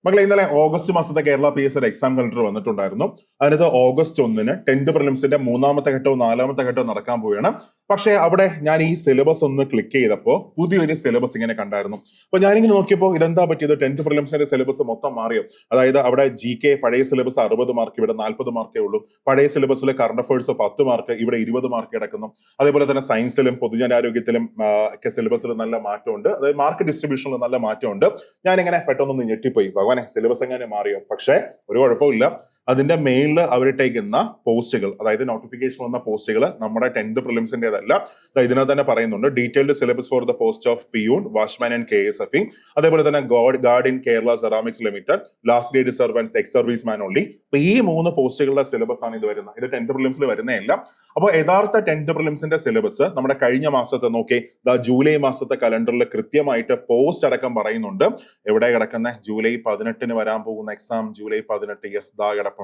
മക്കളെ ഇന്നലെ ഓഗസ്റ്റ് മാസത്തെ കേരള PSC എക്സാം കലണ്ടർ വന്നിട്ടുണ്ടായിരുന്നു. അതിനകത്ത് ഓഗസ്റ്റ് 1-ന് 10th പ്രിലിംസിന്റെ 3ാമത്തെ ഘട്ടവും 4ാമത്തെ ഘട്ടവും നടക്കാൻ പോവുകയാണ്. പക്ഷേ അവിടെ ഞാൻ ഈ സിലബസ് ഒന്ന് ക്ലിക്ക് ചെയ്തപ്പോൾ പുതിയൊരു സിലബസ് ഇങ്ങനെ കണ്ടായിരുന്നു. അപ്പൊ ഞാനിങ്ങനെ നോക്കിയപ്പോൾ ഇതെന്താ പറ്റിയത്, 10th പ്രിലിംസിന്റെ സിലബസ് മൊത്തം മാറിയോ? അതായത് അവിടെ GK പഴയ സിലബസ് 60 മാർക്ക്, ഇവിടെ 40 മാർക്കേ ഉള്ളൂ. പഴയ സിലബസിലെ കറണ്ട് അഫയേഴ്സ് 10 മാർക്ക്, ഇവിടെ 20 മാർക്ക് കിടക്കുന്നു. അതേപോലെ തന്നെ സയൻസിലും പൊതുജനാരോഗ്യത്തിലും ഒക്കെ സിലബസിൽ നല്ല മാറ്റമുണ്ട്. അതായത് മാർക്ക് ഡിസ്ട്രിബ്യൂഷനിൽ നല്ല മാറ്റമുണ്ട്. ഞാനിങ്ങനെ പെട്ടെന്നൊന്ന് ഞെട്ടിപ്പോയി, ഭഗവാനെ സിലബസ് എങ്ങനെ മാറിയോ? പക്ഷേ ഒരു കുഴപ്പമില്ല. അതിന്റെ മെയിലിൽ അവരിട്ടേക്കുന്ന പോസ്റ്റുകൾ, അതായത് നോട്ടിഫിക്കേഷൻ വന്ന പോസ്റ്റുകൾ നമ്മുടെ 10th പ്രിലിംസിന്റേതല്ല. ഇതിനകത്ത് തന്നെ പറയുന്നുണ്ട് detailed syllabus for the post of peon, watchman and KSFE. അതേപോലെ തന്നെ guard in Kerala ceramics limited, last grade servants, ex service man only. അപ്പൊ ഈ 3 പോസ്റ്റുകളുടെ സിലബസ് ആണ് ഇത് വരുന്നത്. ഇത് 10th പ്രിലിംസിൽ വരുന്നതല്ല. അപ്പോൾ യഥാർത്ഥ 10th പ്രിലിംസിന്റെ സിലബസ് നമ്മുടെ കഴിഞ്ഞ മാസത്തെ നോക്കി, ജൂലൈ മാസത്തെ കലണ്ടറിൽ കൃത്യമായിട്ട് പോസ്റ്റ് അടക്കം പറയുന്നുണ്ട്. എവിടെ കിടക്കുന്ന ജൂലൈ 18-ന് വരാൻ പോകുന്ന എക്സാം, ജൂലൈ 18 യെസ് ദാ കിടപ്പുണ്ട്.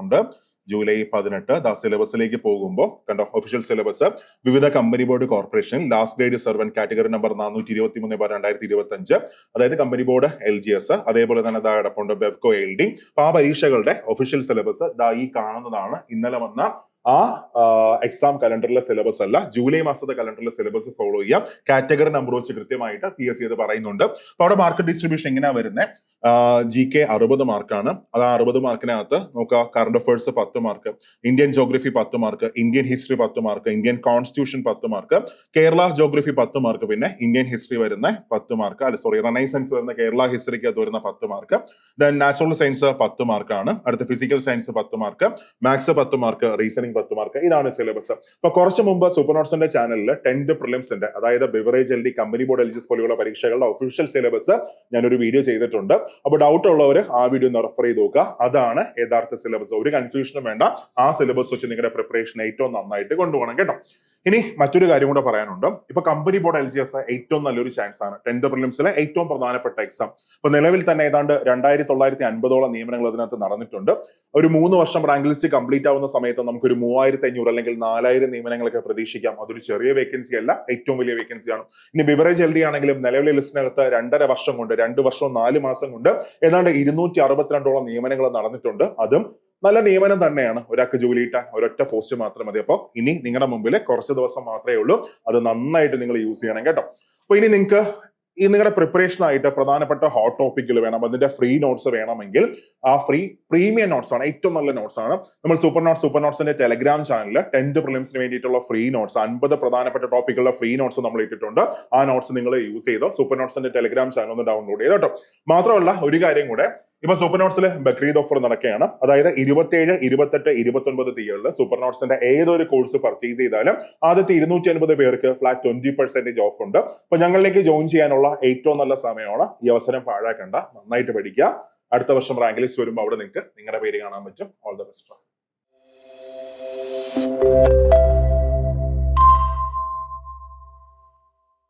ജൂലൈ 18 സിലബസിലേക്ക് പോകുമ്പോൾ കണ്ടോ, ഒഫീഷ്യൽ സിലബസ് വിവിധ company board corporation last grade servant category number 423/2025, അതായത് കമ്പനി ബോർഡ് LGS, അതേപോലെ തന്നെ ദാ കിടപ്പുണ്ട് ബെവ്കോ LD. ആ പരീക്ഷകളുടെ ഒഫീഷ്യൽ സിലബസ് ദാ ഈ കാണുന്നതാണ്. ഇന്നലെ വന്ന ആ എക്സാം കലണ്ടറിലെ സിലബസ് അല്ല, ജൂലൈ മാസത്തെ കലണ്ടറിലെ സിലബസ് ഫോളോ ചെയ്യാം. കാറ്റഗറി നമ്പർ വെച്ച് കൃത്യമായിട്ട് PSC ഇത് പറയുന്നുണ്ട്. അപ്പൊ അവിടെ മാർക്ക് ഡിസ്ട്രിബ്യൂഷൻ എങ്ങനെയാ വരുന്നത്? GK 60 മാർക്കാണ്. അത് 60 മാർക്കിനകത്ത് നോക്കുക, current affairs 10 mark, Indian geography 10 mark, Indian history 10 mark, Indian constitution 10 mark, Kerala geography 10 mark, പിന്നെ ഇന്ത്യൻ ഹിസ്റ്ററി വരുന്ന 10 മാർക്ക്, റെനൈസൻസ് വരുന്ന കേരള ഹിസ്റ്ററിക്ക് അത് വരുന്ന 10 മാർക്ക്. ദെൻ നാച്ചുറൽ സയൻസ് 10 മാർക്കാണ്. അടുത്ത physical science 10 mark, maths 10 mark, reasoning 10 mark. ഇതാണ് സിലബസ്. അപ്പൊ കുറച്ച് മുമ്പ് സൂപ്പർ നോട്ട്സിന്റെ ചാനലിൽ 10th പ്രിലിംസിന്റെ, അതായത് beverage LD, company board LGS പോലെയുള്ള പരീക്ഷകളുടെ ഒഫീഷ്യൽ സിലബസ് ഞാനൊരു വീഡിയോ ചെയ്തിട്ടുണ്ട്. അപ്പൊ ഡൗട്ട് ഉള്ളവർ ആ വീഡിയോ ഒന്ന് റെഫർ ചെയ്ത് നോക്കുക. അതാണ് യഥാർത്ഥ സിലബസ്. ഒരു കൺഫ്യൂഷനും വേണ്ട. ആ സിലബസ് വെച്ച് നിങ്ങളുടെ പ്രിപ്പറേഷൻ ഏറ്റവും നന്നായിട്ട് കൊണ്ടുപോകണം കേട്ടോ. ഇനി മറ്റൊരു കാര്യം കൂടെ പറയാനുണ്ട്. ഇപ്പൊ കമ്പനി ബോർഡ് LGS ഏറ്റവും നല്ലൊരു ചാൻസ് ആണ്. 10th പ്രിലിംസിലെ ഏറ്റവും പ്രധാനപ്പെട്ട എക്സാം. ഇപ്പൊ നിലവിൽ തന്നെ ഏതാണ്ട് 2950 നിയമനങ്ങൾ അതിനകത്ത് നടന്നിട്ടുണ്ട്. ഒരു 3 വർഷം റാങ്ക് ലിസ്റ്റ് കംപ്ലീറ്റ് ആവുന്ന സമയത്ത് നമുക്കൊരു 3500 അല്ലെങ്കിൽ 4000 നിയമനങ്ങളൊക്കെ പ്രതീക്ഷിക്കാം. അതൊരു ചെറിയ വേക്കൻസി അല്ല, ഏറ്റവും വലിയ വേക്കൻസിയാണ്. ഇനി ബിവറേജ് LD ആണെങ്കിലും നിലവിലെ ലിസ്റ്റിനകത്ത് 2.5 വർഷം കൊണ്ട്, 2 വർഷവും 4 മാസം കൊണ്ട് ഏതാണ്ട് 262 നിയമനങ്ങൾ നടന്നിട്ടുണ്ട്. അതും നല്ല നിയമനം തന്നെയാണ്. ഒരാൾക്ക് ജോലി കിട്ടാൻ ഒരൊറ്റ പോസ്റ്റ് മാത്രം മതി. അപ്പോൾ ഇനി നിങ്ങളുടെ മുമ്പിൽ കുറച്ച് ദിവസം മാത്രമേ ഉള്ളൂ. അത് നന്നായിട്ട് നിങ്ങൾ യൂസ് ചെയ്യണം കേട്ടോ. അപ്പൊ ഇനി നിങ്ങൾക്ക് ഈ നിങ്ങളുടെ പ്രിപ്പറേഷൻ ആയിട്ട് പ്രധാനപ്പെട്ട ഹോട്ട് ടോപ്പിക്കുകൾ വേണം, അതിന്റെ ഫ്രീ നോട്ട്സ് വേണമെങ്കിൽ ആ പ്രീമിയം നോട്ട്സ് ആണ്, ഏറ്റവും നല്ല നോട്ട്സ് ആണ്. നമ്മൾ സൂപ്പർ നോട്ട്സിന്റെ ടെലഗ്രാം ചാനലിൽ 10th പ്രിലിംസിന് വേണ്ടിയിട്ടുള്ള ഫ്രീ നോട്ട്സ്, 50 പ്രധാനപ്പെട്ട ടോപ്പിക്കുള്ള ഫ്രീ നോട്ട്സ് നമ്മൾ ഇട്ടിട്ടുണ്ട്. ആ നോട്ട്സ് നിങ്ങൾ യൂസ് ചെയ്തോ. സൂപ്പർ നോട്ട്സിന്റെ ടെലഗ്രാം ചാനൽ ഒന്ന് ഡൗൺലോഡ് ചെയ്തോ കേട്ടോ. മാത്രമല്ല ഒരു കാര്യം കൂടെ, ഇപ്പൊ സൂപ്പർ നോട്ട്സിൽ ബക്രീദ് ഓഫർ നടക്കുകയാണ്. അതായത് 27, 28, 29 തീയതികളിൽ സൂപ്പർ നോട്ട്സിന്റെ ഏതൊരു കോഴ്സ് പർച്ചേസ് ചെയ്താലും ആദ്യത്തെ 250 പേർക്ക് ഫ്ലാറ്റ് 20% ഓഫ് ഉണ്ട്. അപ്പൊ ഞങ്ങളിലേക്ക് ജോയിൻ ചെയ്യാനുള്ള ഏറ്റവും നല്ല സമയമാണ്. ഈ അവസരം പാഴാക്കണ്ട, നന്നായിട്ട് പഠിക്കുക. അടുത്ത വർഷം റാങ്ക് ലിസ്റ്റ് വരുമ്പോൾ അവിടെ നിങ്ങൾക്ക് നിങ്ങളുടെ പേര് കാണാൻ പറ്റും. All the best.